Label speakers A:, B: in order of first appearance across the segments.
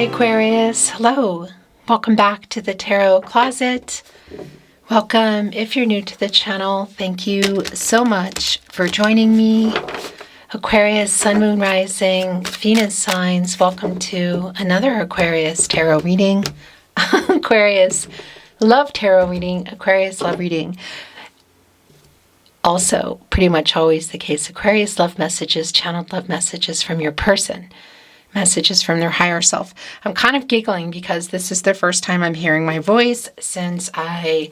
A: Hi Aquarius, hello. Welcome back to the Tarot Closet. Welcome if you're new to the channel. Thank you so much for joining me. Aquarius, Sun, Moon, Rising, Venus signs. Welcome to another Aquarius tarot reading. Aquarius, love tarot reading. Aquarius, love reading. Also, pretty much always the case. Aquarius, love messages, channeled love messages from your person. Messages from their higher self. I'm kind of giggling because this is the first time I'm hearing my voice since I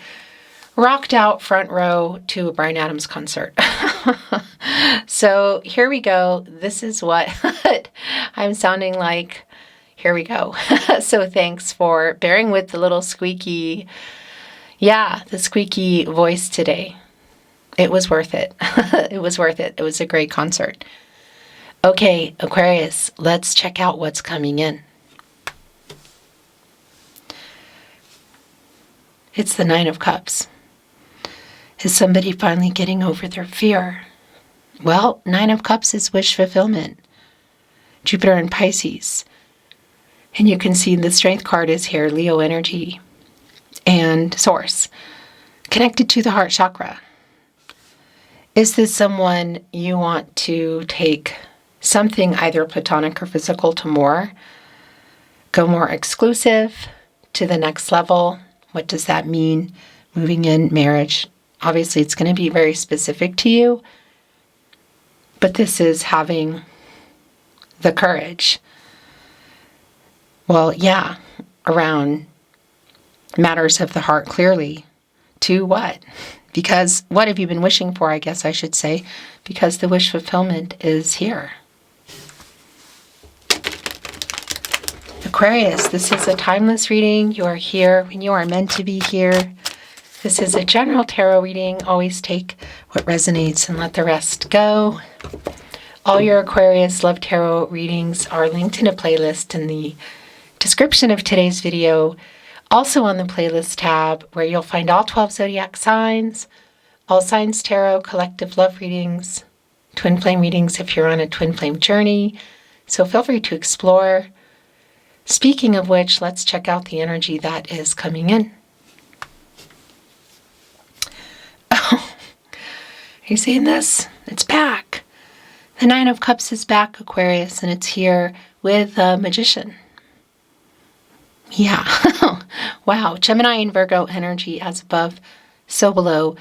A: rocked out front row to a Bryan Adams concert. So here we go. This is what I'm sounding like. Here we go. So thanks for bearing with the little squeaky, the squeaky voice today. It was worth it. It was worth it. It was a great concert. Okay, Aquarius, let's check out what's coming in. It's the Nine of Cups. Is somebody finally getting over their fear? Well, Nine of Cups is wish fulfillment. Jupiter and Pisces. And you can see the Strength card is here, Leo energy and Source, connected to the heart chakra. Is this someone you want to take something either platonic or physical to more? Go more exclusive to the next level? What does that mean? Moving in, marriage. Obviously, it's going to be very specific to you. But this is having the courage. Well, around matters of the heart clearly. To what? Because what have you been wishing for, I guess I should say, because the wish fulfillment is here. Aquarius, this is a timeless reading. You are here when you are meant to be here. This is a general tarot reading. Always take what resonates and let the rest go. All your Aquarius love tarot readings are linked in a playlist in the description of today's video. Also on the playlist tab where you'll find all 12 zodiac signs, all signs tarot, collective love readings, twin flame readings if you're on a twin flame journey. So feel free to explore. Speaking of which, let's check out the energy that is coming in. Oh, are you seeing this? It's back. The Nine of Cups is back, Aquarius, and it's here with a Magician. Yeah. Wow. Gemini and Virgo energy as above, so below.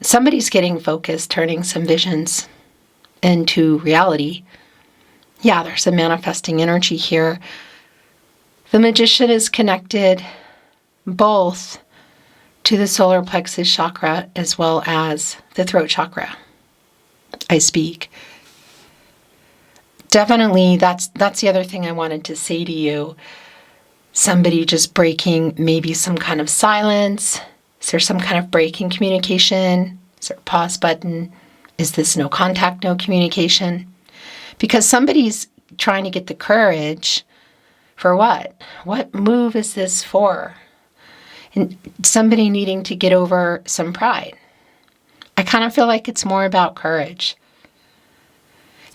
A: Somebody's getting focused, turning some visions into reality. Yeah, there's a manifesting energy here. The Magician is connected both to the solar plexus chakra as well as the throat chakra. I speak. Definitely, that's the other thing I wanted to say to you. Somebody just breaking maybe some kind of silence. Is there some kind of break in communication? Is there a pause button? Is this no contact, no communication? Because somebody's trying to get the courage. For what? What move is this for? And somebody needing to get over some pride. I kind of feel like it's more about courage.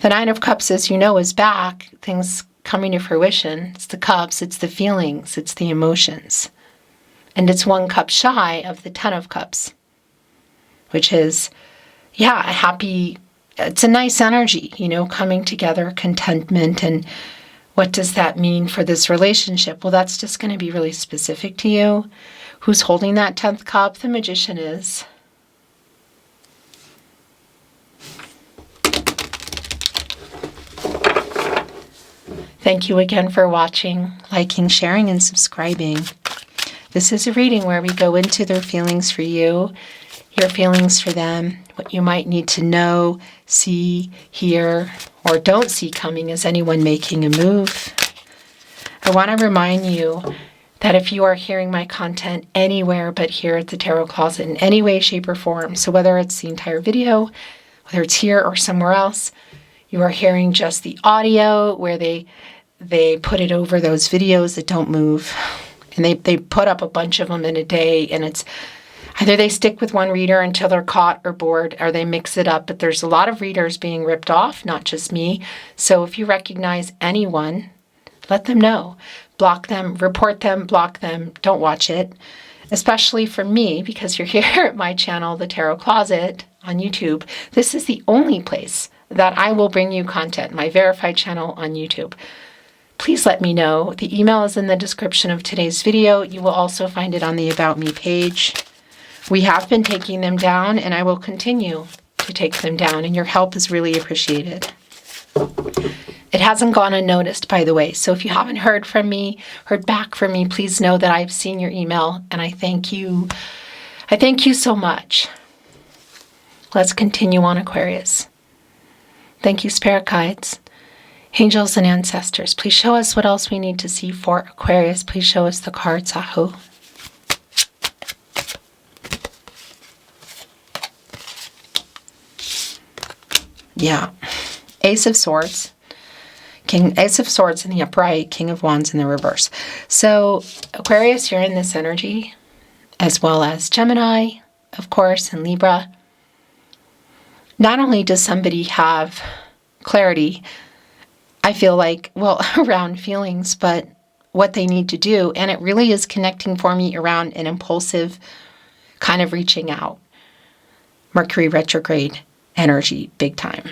A: The Nine of Cups, as you know, is back. Things coming to fruition. It's the cups, it's the feelings, it's the emotions. And it's one cup shy of the Ten of Cups, which is, a happy, it's a nice energy, coming together, contentment. And what does that mean for this relationship? Well, that's just going to be really specific to you. Who's holding that 10th cup? The Magician is. Thank you again for watching, liking, sharing, and subscribing. This is a reading where we go into their feelings for you, your feelings for them, what you might need to know, see, hear, or don't see coming as anyone making a move. I want to remind you that if you are hearing my content anywhere but here at the Tarot Closet in any way, shape, or form, so whether it's the entire video, whether it's here or somewhere else, you are hearing just the audio where they put it over those videos that don't move. And they put up a bunch of them in a day, and it's either they stick with one reader until they're caught or bored, or they mix it up. But there's a lot of readers being ripped off, not just me. So if you recognize anyone Let them know. Block them, report them, block them. Don't watch it. Especially for me, because you're here at my channel, The Tarot Closet on YouTube. This is the only place that I will bring you content, my verified channel on YouTube. Please let me know. The email is in the description of today's video. You will also find it on the About Me page. We have been taking them down, and I will continue to take them down, and your help is really appreciated. It hasn't gone unnoticed, by the way, so if you haven't heard back from me, please know that I've seen your email, and I thank you. I thank you so much. Let's continue on, Aquarius. Thank you, Spirit Guides, Angels, and Ancestors. Please show us what else we need to see for Aquarius. Please show us the cards, Ahu. Yeah. Ace of Swords. Ace of Swords in the upright, King of Wands in the reverse. So, Aquarius, you're in this energy, as well as Gemini, of course, and Libra. Not only does somebody have clarity, I feel like, well, around feelings, but what they need to do, and it really is connecting for me around an impulsive kind of reaching out. Mercury retrograde energy, big time.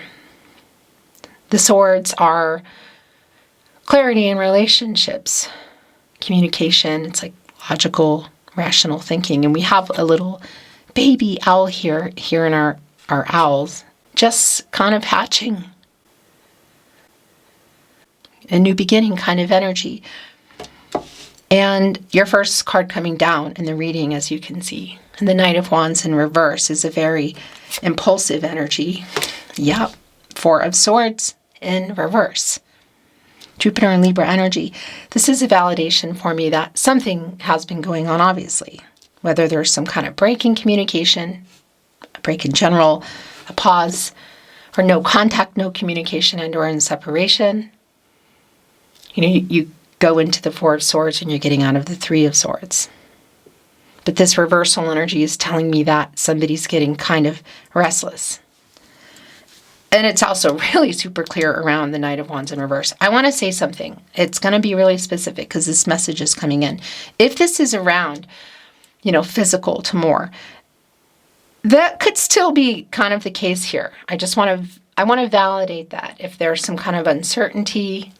A: The swords are clarity in relationships, communication. It's like logical, rational thinking. And we have a little baby owl here in our owls, just kind of hatching. A new beginning kind of energy. And your first card coming down in the reading, as you can see, and the Knight of Wands in reverse is a very impulsive energy. Yep. Four of Swords in reverse. Jupiter and Libra energy. This is a validation for me that something has been going on, obviously. Whether there's some kind of break in communication, a break in general, a pause, or no contact, no communication, and or in separation. You know, you go into the Four of Swords and you're getting out of the Three of Swords. But this reversal energy is telling me that somebody's getting kind of restless. And it's also really super clear around the Knight of Wands in reverse. I want to say something. It's going to be really specific because this message is coming in. If this is around, physical to more, that could still be kind of the case here. I want to validate that. If there's some kind of uncertainty,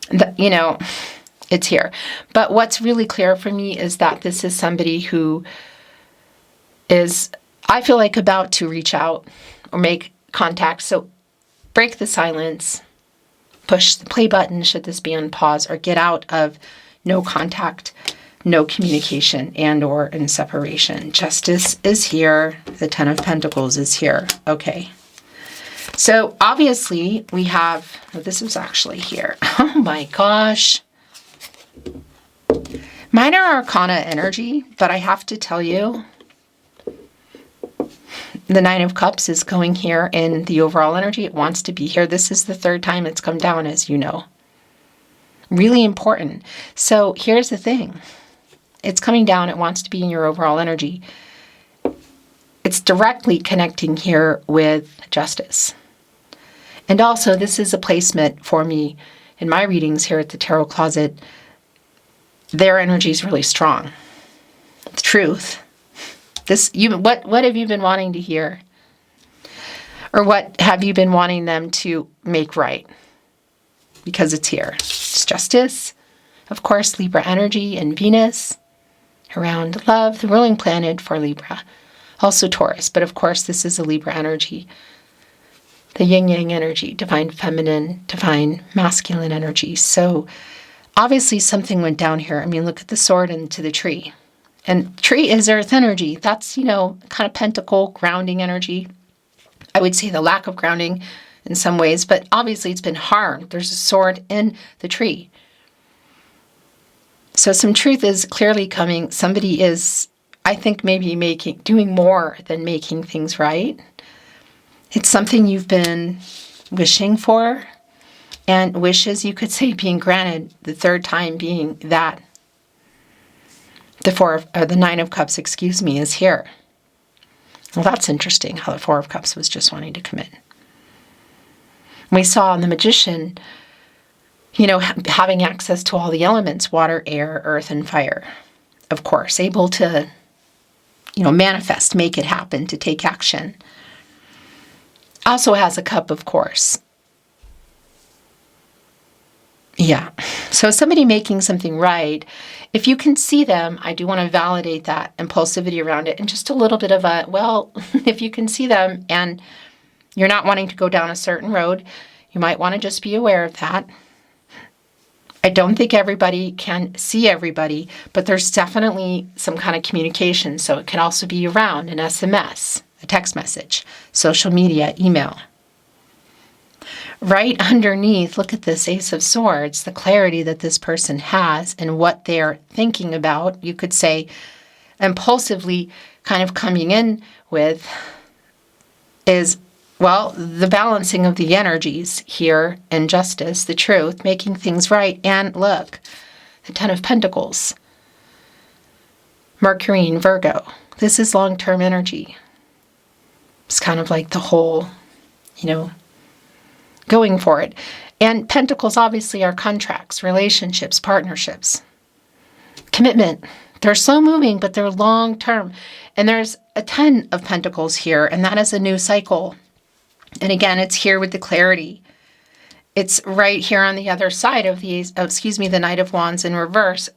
A: it's here. But what's really clear for me is that this is somebody who is, I feel like, about to reach out or make contact. So break the silence, push the play button should this be on pause, or get out of no contact, no communication, and or in separation. Justice is here. The Ten of Pentacles is here. Okay. So obviously we have, this is actually here. Oh my gosh. Minor Arcana energy, but I have to tell you, the Nine of Cups is going here in the overall energy. It wants to be here. This is the third time it's come down, as you know. Really important. So here's the thing. It's coming down. It wants to be in your overall energy. It's directly connecting here with justice. And also, this is a placement for me in my readings here at the Tarot Closet. Their energy is really strong. It's truth. What have you been wanting to hear? Or what have you been wanting them to make right? Because it's here. It's justice. Of course, Libra energy and Venus around love, the ruling planet for Libra. Also Taurus, but of course this is a Libra energy. The yin-yang energy, divine feminine, divine masculine energy. So obviously something went down here. I mean, look at the sword and to the tree. And tree is earth energy. That's, kind of pentacle, grounding energy. I would say the lack of grounding in some ways, but obviously it's been harmed. There's a sword in the tree. So some truth is clearly coming. Somebody is, I think, maybe doing more than making things right. It's something you've been wishing for, and wishes, you could say, being granted, the third time being that the Nine of Cups, is here. Well, that's interesting how the Four of Cups was just wanting to commit. We saw in the Magician, having access to all the elements, water, air, earth, and fire. Of course, able to, manifest, make it happen, to take action. Also has a cup, of course. Yeah. So somebody making something right, if you can see them, I do want to validate that impulsivity around it, and just a little bit of if you can see them and you're not wanting to go down a certain road, you might want to just be aware of that. I don't think everybody can see everybody, but there's definitely some kind of communication. So it can also be around an SMS, a text message, social media, email. Right underneath, look at this Ace of Swords, the clarity that this person has and what they're thinking about. You could say impulsively kind of coming in with is, the balancing of the energies here and justice, the truth, making things right. And look, the Ten of Pentacles, Mercury in Virgo. This is long-term energy. It's kind of like the whole, going for it. And pentacles obviously are contracts, relationships, partnerships, commitment. They're slow moving, but they're long term. And there's a 10 of Pentacles here, and that is a new cycle. And again, it's here with the clarity. It's right here on the other side of the Knight of Wands in reverse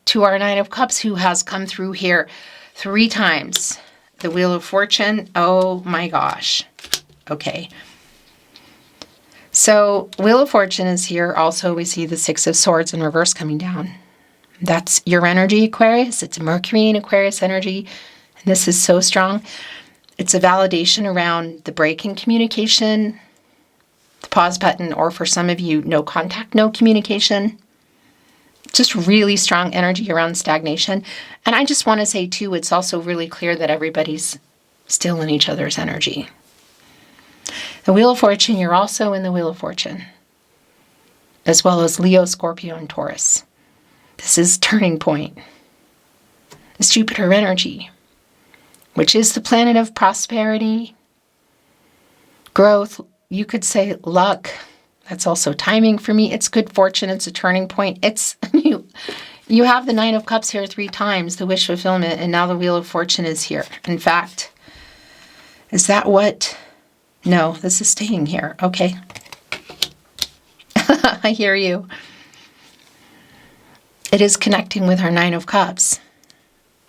A: to our Knight of Cups, who has come through here 3 times. The Wheel of Fortune. Oh my gosh. Okay. So Wheel of Fortune is here. Also, we see the 6 of Swords in reverse coming down. That's your energy, Aquarius. It's Mercury in Aquarius energy. And this is so strong. It's a validation around the break in communication, the pause button, or for some of you, no contact, no communication. Just really strong energy around stagnation. And I just want to say, too, it's also really clear that everybody's still in each other's energy. The Wheel of Fortune, you're also in the Wheel of Fortune, as well as Leo, Scorpio, and Taurus. This is turning point. It's Jupiter energy, which is the planet of prosperity, growth, you could say luck. That's also timing for me. It's good fortune. It's a turning point. It's you have the 9 of Cups here 3 times, the wish fulfillment, and now the Wheel of Fortune is here. In fact, is that what? No, this is staying here. Okay. I hear you. It is connecting with our 9 of Cups.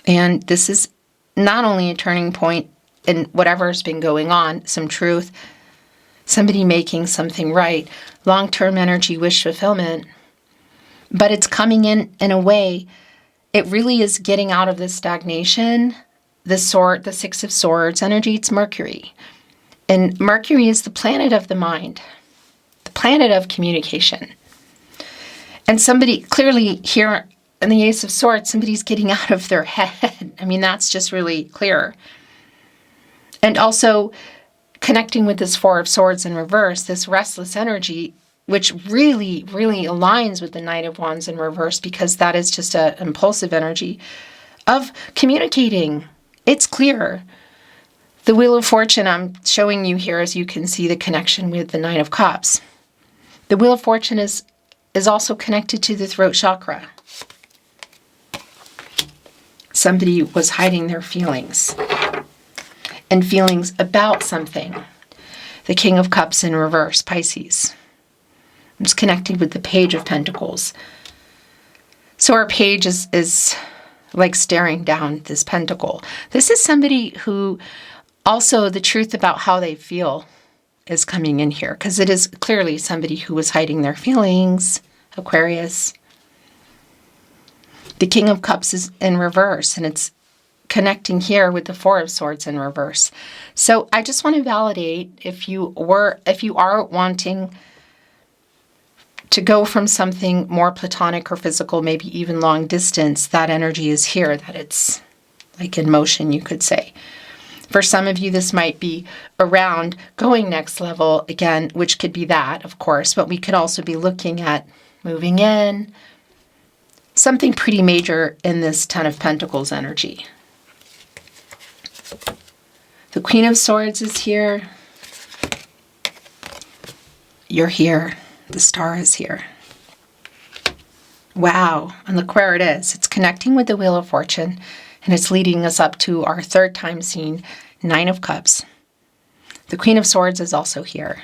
A: And this is not only a turning point in whatever's been going on, some truth, somebody making something right, long-term energy, wish fulfillment, but it's coming in a way, it really is getting out of this stagnation, the 6 of Swords energy. It's Mercury. And Mercury is the planet of the mind, the planet of communication. And somebody, clearly here in the Ace of Swords, somebody's getting out of their head. I mean, that's just really clear. And also connecting with this 4 of Swords in reverse, this restless energy, which really, really aligns with the Knight of Wands in reverse, because that is just an impulsive energy of communicating. It's clear. The Wheel of Fortune I'm showing you here, as you can see, the connection with the 9 of Cups. The Wheel of Fortune is also connected to the throat chakra. Somebody was hiding their feelings and feelings about something. The King of Cups in reverse, Pisces. It's connected with the Page of Pentacles. So our page is like staring down this pentacle. This is somebody who also the truth about how they feel is coming in here, because it is clearly somebody who was hiding their feelings, Aquarius. The King of Cups is in reverse, and it's connecting here with the 4 of Swords in reverse. So I just want to validate, if you are wanting to go from something more platonic or physical, maybe even long distance, that energy is here, that it's like in motion, you could say. For some of you, this might be around going next level again, which could be that, of course, but we could also be looking at moving in, something pretty major in this 10 of Pentacles energy. The Queen of Swords is here. You're here. The Star is here. Wow. And look where it is. It's connecting with the Wheel of Fortune, and it's leading us up to our third time seeing Nine of Cups. The Queen of Swords is also here,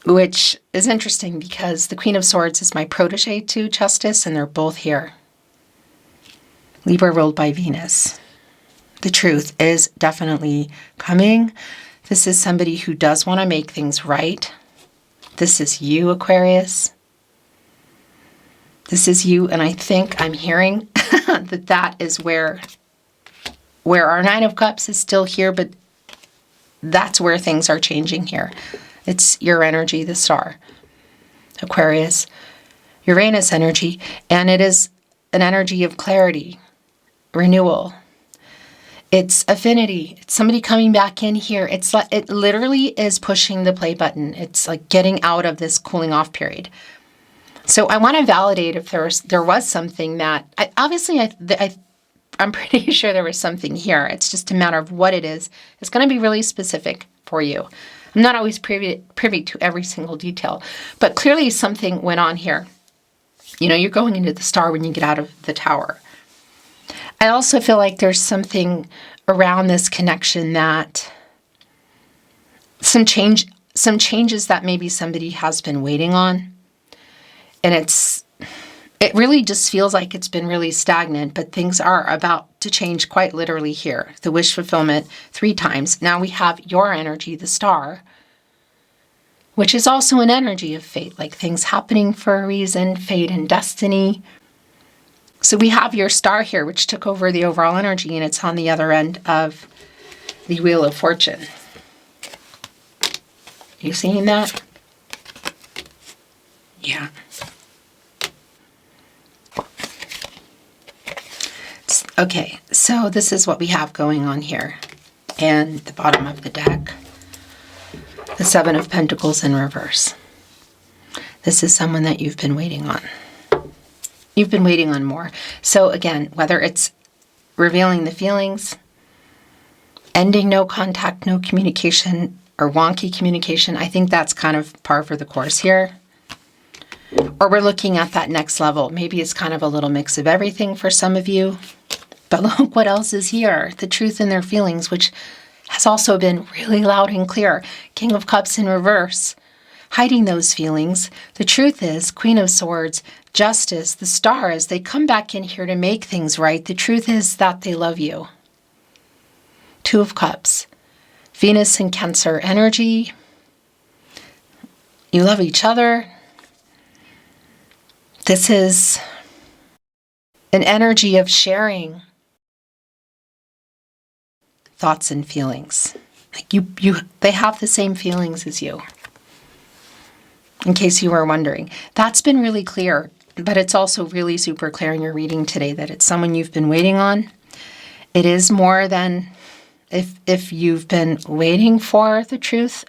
A: which is interesting because the Queen of Swords is my protege to Justice, and they're both here. Libra ruled by Venus. The truth is definitely coming. This is somebody who does want to make things right. This is you, Aquarius. This is you, and I think I'm hearing that is where our Nine of Cups is still here, but that's where things are changing here. It's your energy, the star, Aquarius, Uranus energy, and it is an energy of clarity, renewal. It's affinity. It's somebody coming back in here. It's like it literally is pushing the play button. It's like getting out of this cooling off period. So I want to validate if there was something that I'm pretty sure there was something here. It's just a matter of what it is. It's going to be really specific for you. I'm not always privy to every single detail, but clearly something went on here. You know, you're going into the star when you get out of the Tower. I also feel like there's something around this connection that some changes that maybe somebody has been waiting on. And it really just feels like it's been really stagnant, but things are about to change quite literally here. The wish fulfillment 3 times. Now we have your energy, the star, which is also an energy of fate, like things happening for a reason, fate and destiny. So we have your star here, which took over the overall energy, and it's on the other end of the Wheel of Fortune. You seeing that? Yeah. Okay, so this is what we have going on here. And the bottom of the deck, the Seven of Pentacles in reverse. This is someone that you've been waiting on. You've been waiting on more. So again, whether it's revealing the feelings, ending no contact, no communication, or wonky communication, I think that's kind of par for the course here. Or we're looking at that next level. Maybe it's kind of a little mix of everything for some of you. But look what else is here. The truth in their feelings, which has also been really loud and clear. King of Cups in reverse. Hiding those feelings. The truth is, Queen of Swords, Justice, the star, as they come back in here to make things right. The truth is that they love you. 2 of Cups. Venus and Cancer energy. You love each other. This is an energy of sharing thoughts and feelings. Like they have the same feelings as you. In case you were wondering. That's been really clear, but it's also really super clear in your reading today that it's someone you've been waiting on. It is more than if you've been waiting for the truth,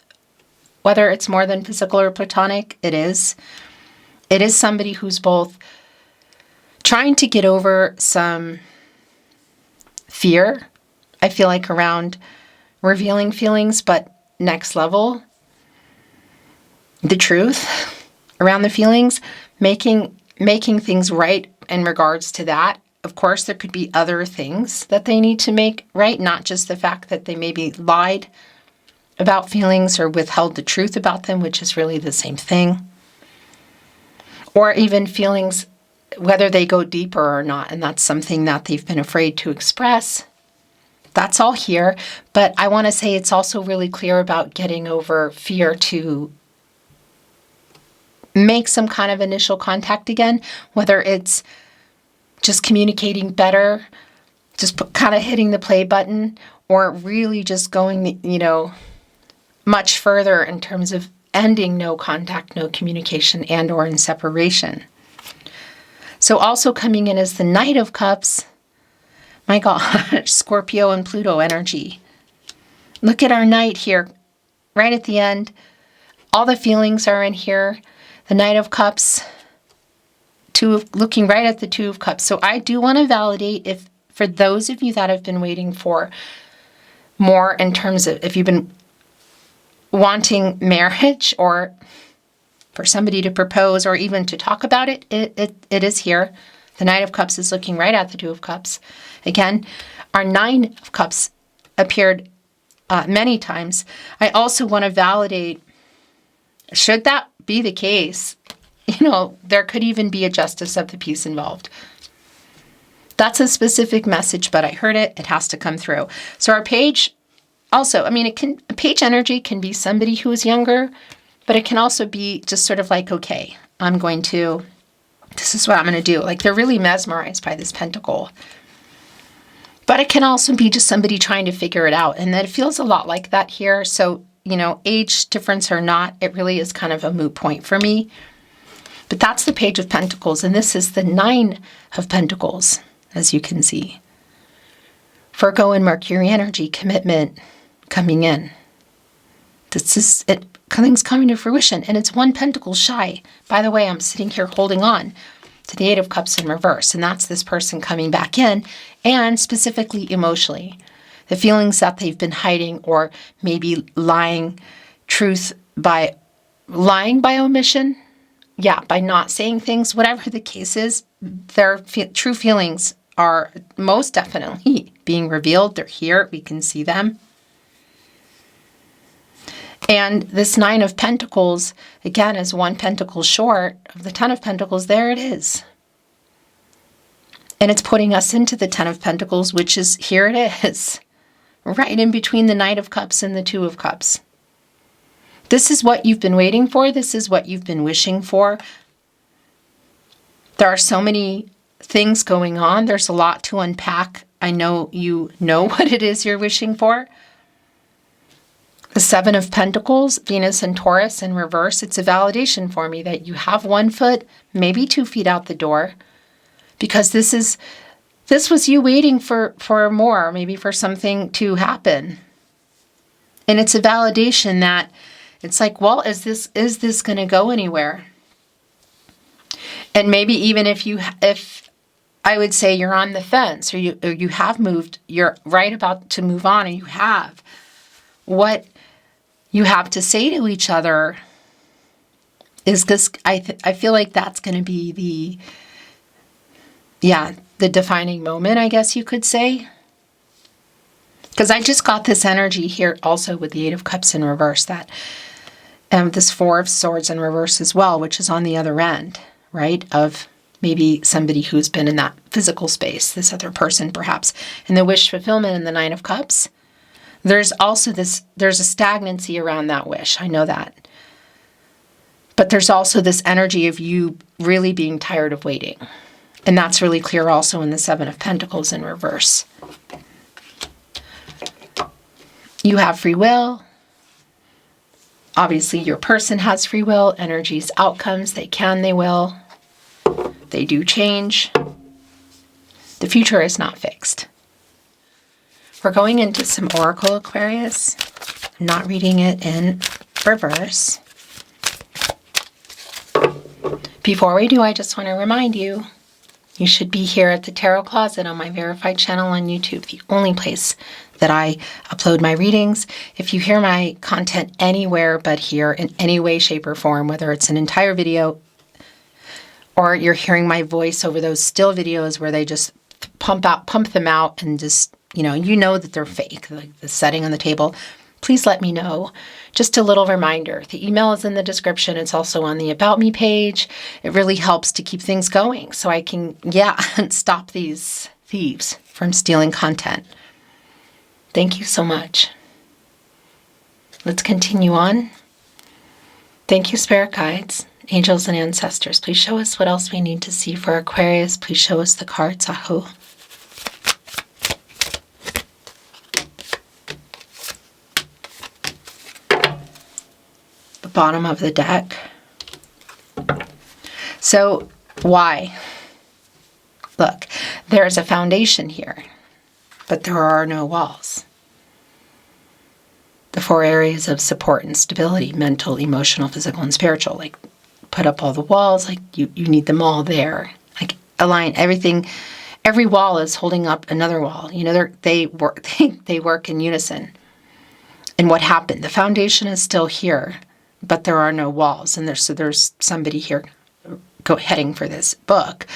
A: whether it's more than physical or platonic, it is. It is somebody who's both trying to get over some fear, I feel like, around revealing feelings, but next level, the truth around the feelings, making things right in regards to that. Of course, there could be other things that they need to make right, not just the fact that they maybe lied about feelings or withheld the truth about them, which is really the same thing. Or even feelings, whether they go deeper or not, and that's something that they've been afraid to express. That's all here, but I want to say it's also really clear about getting over fear to make some kind of initial contact again, whether it's just communicating better, just kind of hitting the play button, or really just going, much further in terms of ending no contact, no communication, and or in separation. So also coming in as the Knight of Cups, my gosh, Scorpio and Pluto energy. Look at our Knight here, right at the end. All the feelings are in here. The Knight of Cups, looking right at the 2 of Cups. So I do want to validate if, for those of you that have been waiting for more in terms of if you've been wanting marriage or for somebody to propose or even to talk about it, it is here. The Knight of Cups is looking right at the Two of Cups. Again, our Nine of Cups appeared many times. I also want to validate, should that be the case, there could even be a justice of the peace involved. That's a specific message, but I heard it. It has to come through. So our page also, page energy can be somebody who is younger, but it can also be just sort of like, okay, this is what I'm going to do. Like they're really mesmerized by this pentacle. But it can also be just somebody trying to figure it out. And that it feels a lot like that here. So, age difference or not, it really is kind of a moot point for me. But that's the Page of Pentacles. And this is the Nine of Pentacles, as you can see. Virgo and Mercury energy, commitment coming in. This is it. Things coming to fruition, and it's one pentacle shy. By the way, I'm sitting here holding on to the Eight of Cups in reverse, and that's this person coming back in, and specifically emotionally. The feelings that they've been hiding or maybe lying by omission. Yeah, by not saying things, whatever the case is, their true feelings are most definitely being revealed. They're here. We can see them. And this Nine of Pentacles, again, is one pentacle short of the Ten of Pentacles. There it is. And it's putting us into the Ten of Pentacles, which is, here it is, right in between the Knight of Cups and the Two of Cups. This is what you've been waiting for. This is what you've been wishing for. There are so many things going on. There's a lot to unpack. I know you know what it is you're wishing for. The Seven of Pentacles, Venus and Taurus in reverse, it's a validation for me that you have 1 foot, maybe 2 feet out the door, because this was you waiting for more, maybe for something to happen. And it's a validation that it's like, well, is this going to go anywhere? And maybe even if I would say you're on the fence or you have moved, you're right about to move on, and you have, what you have to say to each other is this. I feel like that's going to be the defining moment, I guess you could say. Because I just got this energy here also with the Eight of Cups in reverse, that this Four of Swords in reverse as well, which is on the other end, right, of maybe somebody who's been in that physical space, this other person perhaps, and the wish fulfillment in the Nine of Cups. There's also there's a stagnancy around that wish. I know that. But there's also this energy of you really being tired of waiting. And that's really clear also in the Seven of Pentacles in reverse. You have free will. Obviously, your person has free will. Energies, outcomes, they can, they will. They do change. The future is not fixed. We're going into some Oracle, Aquarius. I'm not reading it in reverse. Before we do, I just want to remind you, you should be here at the Tarot Closet on my verified channel on YouTube, the only place that I upload my readings. If you hear my content anywhere but here in any way, shape, or form, whether it's an entire video or you're hearing my voice over those still videos where they just pump them out and just, you know that they're fake, like the setting on the table, please let me know. Just a little reminder, the email is in the description. It's also on the About Me page. It really helps to keep things going so I can, stop these thieves from stealing content. Thank you so much. Let's continue on. Thank you, Spirit Guides, Angels, and Ancestors. Please show us what else we need to see for Aquarius. Please show us the cards. Aho. Bottom of the deck. So why? Look, there's a foundation here, but there are no walls. The 4 areas of support and stability, mental, emotional, physical, and spiritual, like put up all the walls, like you need them all there. Like align everything. Every wall is holding up another wall. They work in unison. And what happened? The foundation is still here. but there are no walls. And there's somebody here heading for this book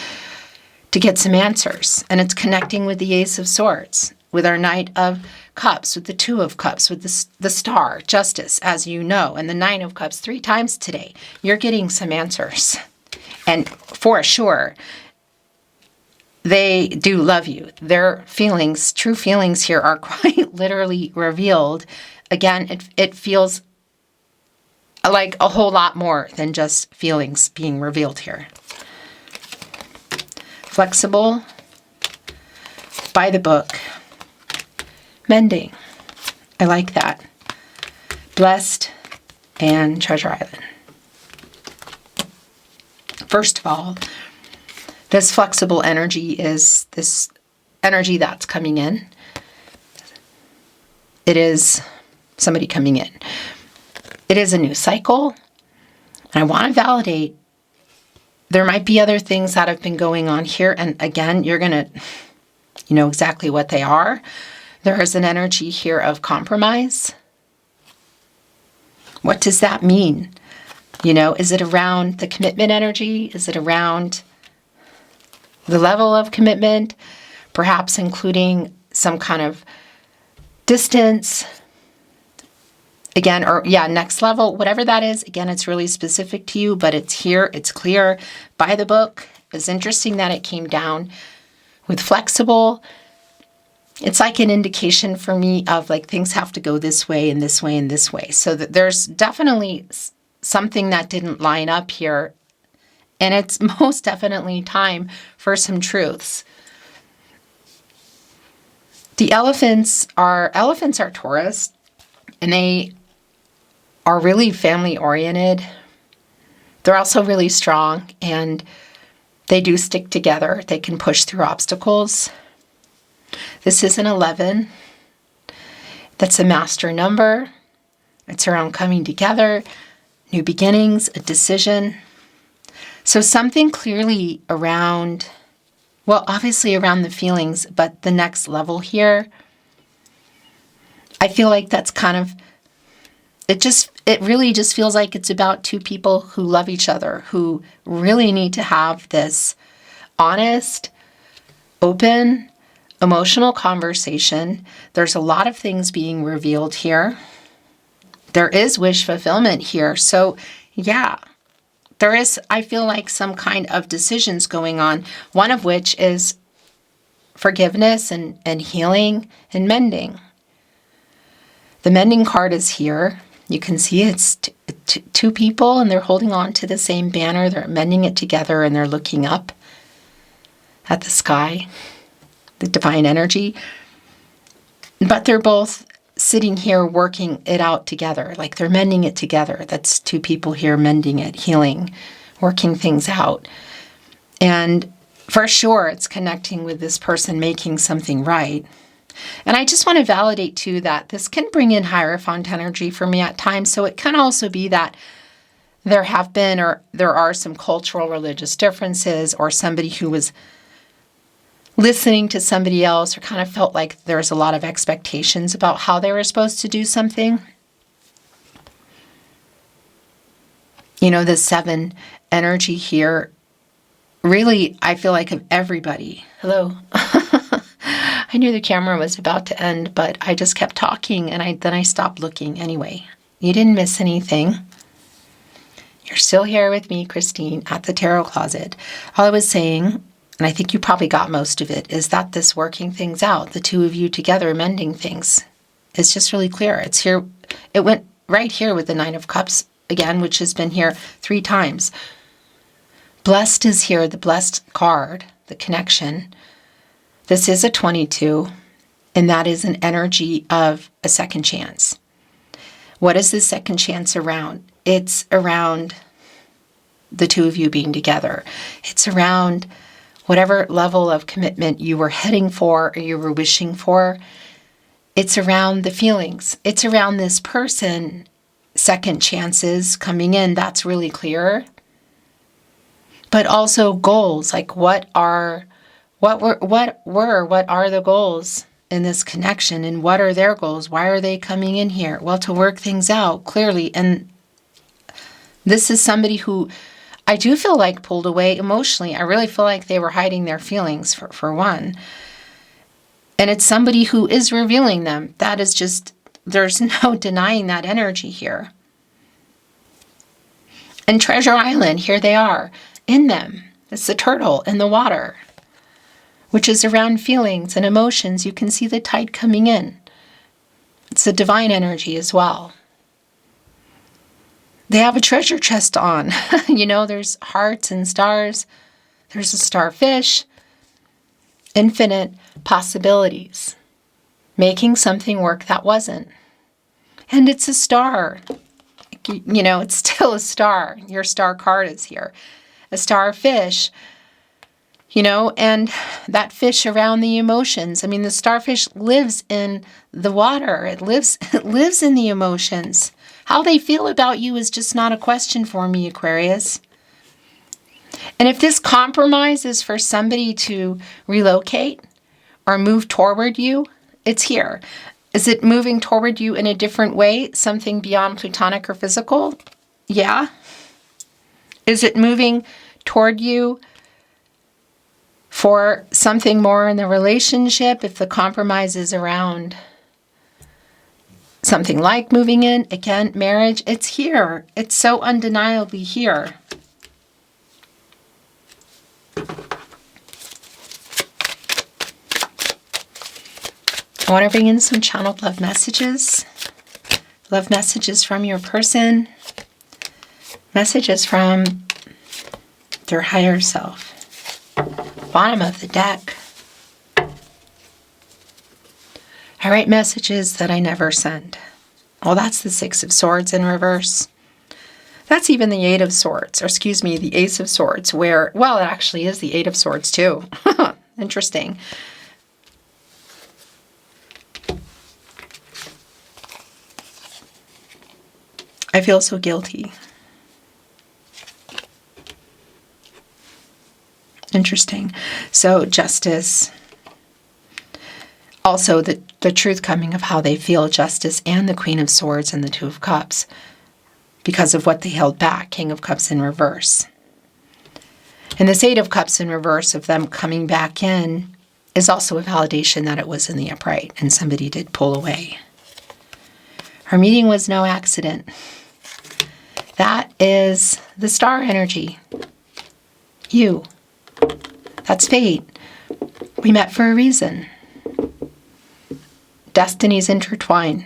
A: to get some answers. And it's connecting with the Ace of Swords, with our Knight of Cups, with the Two of Cups, with the Star, Justice, as you know, and the Nine of Cups 3 times today. You're getting some answers. And for sure, they do love you. Their feelings, true feelings here, are quite literally revealed. Again, it feels like a whole lot more than just feelings being revealed here. Flexible, by the book, mending. I like that. Blessed and Treasure Island. First of all, this flexible energy is this energy that's coming in. It is somebody coming in. It is a new cycle. And I want to validate there might be other things that have been going on here. And again, you're going to, you know exactly what they are. There is an energy here of compromise. What does that mean? You know, is it around the commitment energy? Is it around the level of commitment? Perhaps including some kind of distance? Again, or yeah, next level, whatever that is. Again, it's really specific to you, but it's here, it's clear by the book. It's interesting that it came down with flexible. It's like an indication for me of like things have to go this way and this way and this way. So that there's definitely something that didn't line up here. And it's most definitely time for some truths. The elephants are Taurus, and they are really family oriented. They're also really strong, and they do stick together. They can push through obstacles. This is an 11. That's a master number. It's around coming together, new beginnings, a decision. So something clearly around, well, obviously around the feelings, but the next level here, I feel like that's kind of, it really just feels like it's about two people who love each other, who really need to have this honest, open, emotional conversation. There's a lot of things being revealed here. There is wish fulfillment here. So yeah, there is, I feel like, some kind of decisions going on, one of which is forgiveness and healing and mending. The mending card is here. You can see it's two people, and they're holding on to the same banner. They're mending it together, and they're looking up at the sky, the divine energy. But they're both sitting here working it out together, like they're mending it together. That's two people here mending it, healing, working things out. And for sure, it's connecting with this person making something right. And I just want to validate, too, that this can bring in Hierophant energy for me at times. So it can also be that there have been, or there are some cultural religious differences, or somebody who was listening to somebody else, or kind of felt like there's a lot of expectations about how they were supposed to do something. You know, the 7 energy here, really, I feel like of everybody. Hello. I knew the camera was about to end, but I just kept talking, and then I stopped looking anyway. You didn't miss anything. You're still here with me, Christine, at the Tarot Closet. All I was saying, and I think you probably got most of it, is that this working things out, the two of you together mending things, is just really clear. It's here. It went right here with the 9 of Cups again, which has been here 3 times. Blessed is here, the blessed card, the connection. This is a 22, and that is an energy of a second chance. What is this second chance around? It's around the two of you being together. It's around whatever level of commitment you were heading for or you were wishing for. It's around the feelings. It's around this person, second chances coming in. That's really clear. But also goals, like what are the goals in this connection, and what are their goals? Why are they coming in here? Well, to work things out clearly. And This is somebody who I do feel like pulled away emotionally. I really feel like they were hiding their feelings for one. And it's somebody who is revealing them. That is just, there's no denying that energy here. And Treasure Island, here they are, in them. It's the turtle in the water, which is around feelings and emotions. You can see the tide coming in. It's the divine energy as well. They have a treasure chest on. You know, there's hearts and stars. There's a starfish. Infinite possibilities. Making something work that wasn't. And it's a star. You know, it's still a star. Your star card is here. A starfish. You know, and that fish around the emotions. I mean, the starfish lives in the water. It lives in the emotions. How they feel about you is just not a question for me, Aquarius. And if this compromise is for somebody to relocate or move toward you, it's here. Is it moving toward you in a different way? Something beyond platonic or physical? Yeah. Is it moving toward you for something more in the relationship? If the compromise is around something like moving in, again, marriage, it's here. It's so undeniably here. I want to bring in some channeled love messages. Love messages from your person. Messages from their higher self. Bottom of the deck. I write messages that I never send. Oh, that's the Six of Swords in reverse. That's even the Eight of Swords, or excuse me, the Ace of Swords, where, well, it actually is the Eight of Swords too. Interesting. I feel so guilty. Interesting. So justice. Also the truth coming of how they feel, justice, and the Queen of Swords and the Two of Cups because of what they held back, King of Cups in reverse. And this Eight of Cups in reverse of them coming back in is also a validation that it was in the upright and somebody did pull away. Our meeting was no accident. That is the star energy. You. That's fate. We met for a reason. Destinies intertwine.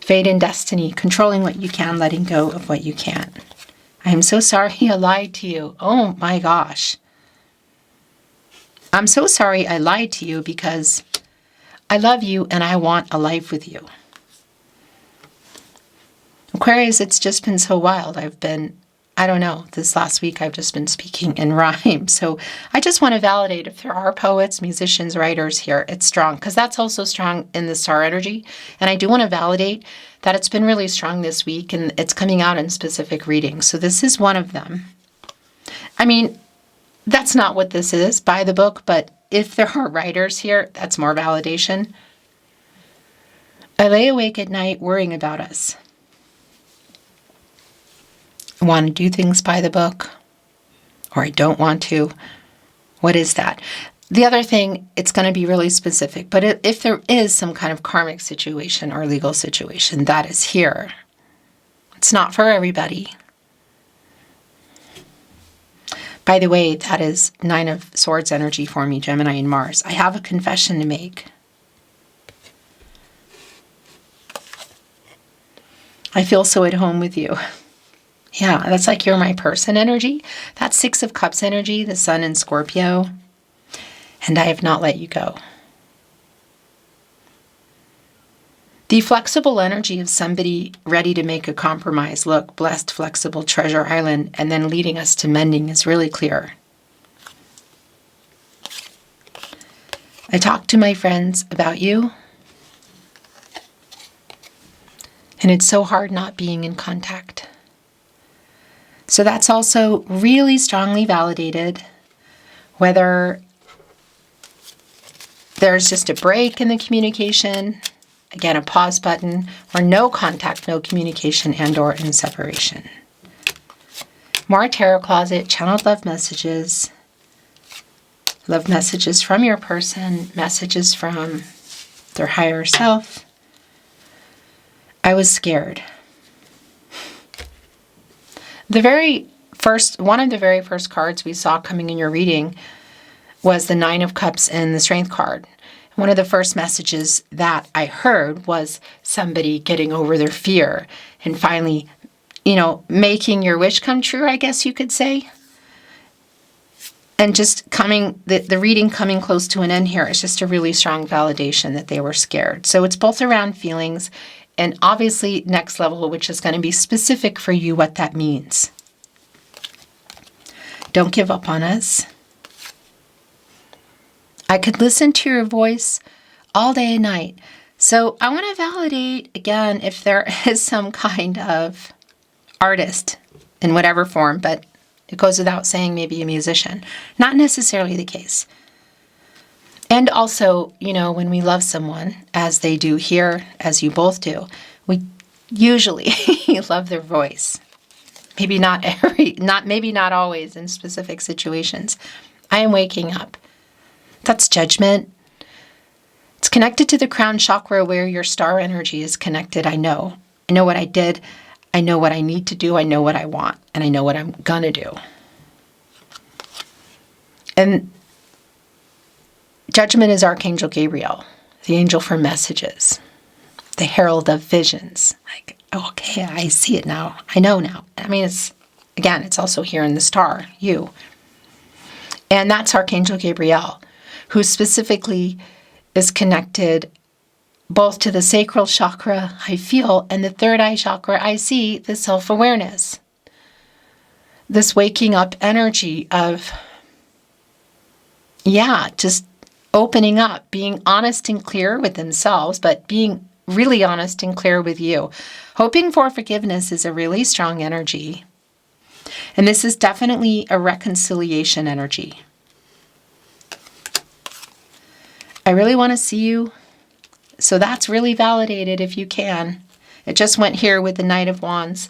A: Fate and destiny, controlling what you can, letting go of what you can't. I am so sorry I lied to you. Oh my gosh. I'm so sorry I lied to you because I love you and I want a life with you. Aquarius, it's just been so wild. I don't know, this last week I've just been speaking in rhyme. So I just want to validate if there are poets, musicians, writers here, it's strong. Because that's also strong in the star energy. And I do want to validate that it's been really strong this week and it's coming out in specific readings. So this is one of them. I mean, that's not what this is by the book, but if there are writers here, that's more validation. I lay awake at night worrying about us. I want to do things by the book, or I don't want to. What is that? The other thing, it's going to be really specific, but if there is some kind of karmic situation or legal situation, that is here. It's not for everybody. By the way, that is Nine of Swords energy for me, Gemini and Mars. I have a confession to make. I feel so at home with you. Yeah, that's like you're my person energy. That's Six of Cups energy, the Sun in Scorpio. And I have not let you go. The flexible energy of somebody ready to make a compromise. Look, blessed, flexible, Treasure Island, and then leading us to mending is really clear. I talked to my friends about you. And it's so hard not being in contact. So that's also really strongly validated, whether there's just a break in the communication, again, a pause button, or no contact, no communication, and or in separation. More tarot closet, channeled love messages. Love messages from your person, messages from their higher self. I was scared. One of the very first cards we saw coming in your reading was the Nine of Cups and the Strength card. One of the first messages that I heard was somebody getting over their fear and finally, making your wish come true, I guess you could say. And just the reading coming close to an end here is just a really strong validation that they were scared. So it's both around feelings and obviously next level, which is going to be specific for you what that means. Don't give up on us. I could listen to your voice all day and night. So I want to validate, again, if there is some kind of artist in whatever form, but it goes without saying, maybe a musician. Not necessarily the case. And also, when we love someone, as they do here, as you both do, we usually love their voice. Maybe not always in specific situations. I am waking up. That's judgment. It's connected to the crown chakra where your star energy is connected. I know what I did. I know what I need to do. I know what I want. And I know what I'm gonna do. And judgment is Archangel Gabriel, the angel for messages, the herald of visions. Like, okay, I see it now. I know now. I mean, it's also here in the star, you. And that's Archangel Gabriel, who specifically is connected both to the sacral chakra, I feel, and the third eye chakra, I see, the self-awareness. This waking up energy of, just opening up, being honest and clear with themselves, but being really honest and clear with you. Hoping for forgiveness is a really strong energy. And this is definitely a reconciliation energy. I really want to see you. So that's really validated if you can. It just went here with the Knight of Wands,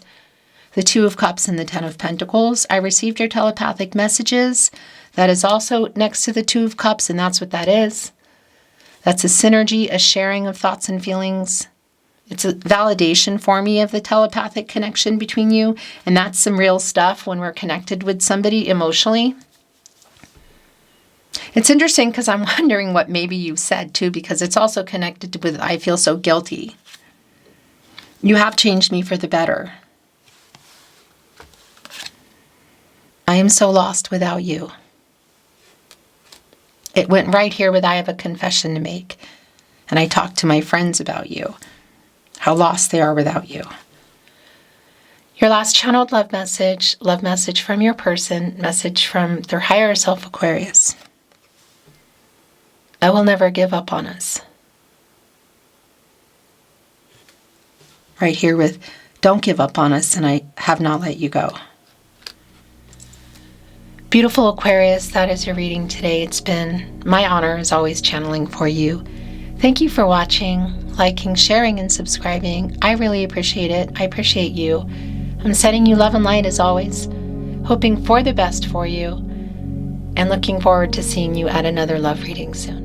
A: the Two of Cups, and the Ten of Pentacles. I received your telepathic messages. That is also next to the Two of Cups, and that's what that is. That's a synergy, a sharing of thoughts and feelings. It's a validation for me of the telepathic connection between you, and that's some real stuff when we're connected with somebody emotionally. It's interesting because I'm wondering what maybe you said too, because it's also connected with I feel so guilty. You have changed me for the better. I am so lost without you. It went right here with I have a confession to make. And I talked to my friends about you, how lost they are without you. Your last channeled love message from your person, message from their higher self, Aquarius. I will never give up on us. Right here with, don't give up on us, and I have not let you go. Beautiful Aquarius, that is your reading today. It's been my honor as always channeling for you. Thank you for watching, liking, sharing, and subscribing. I really appreciate it. I appreciate you. I'm sending you love and light as always, hoping for the best for you, and looking forward to seeing you at another love reading soon.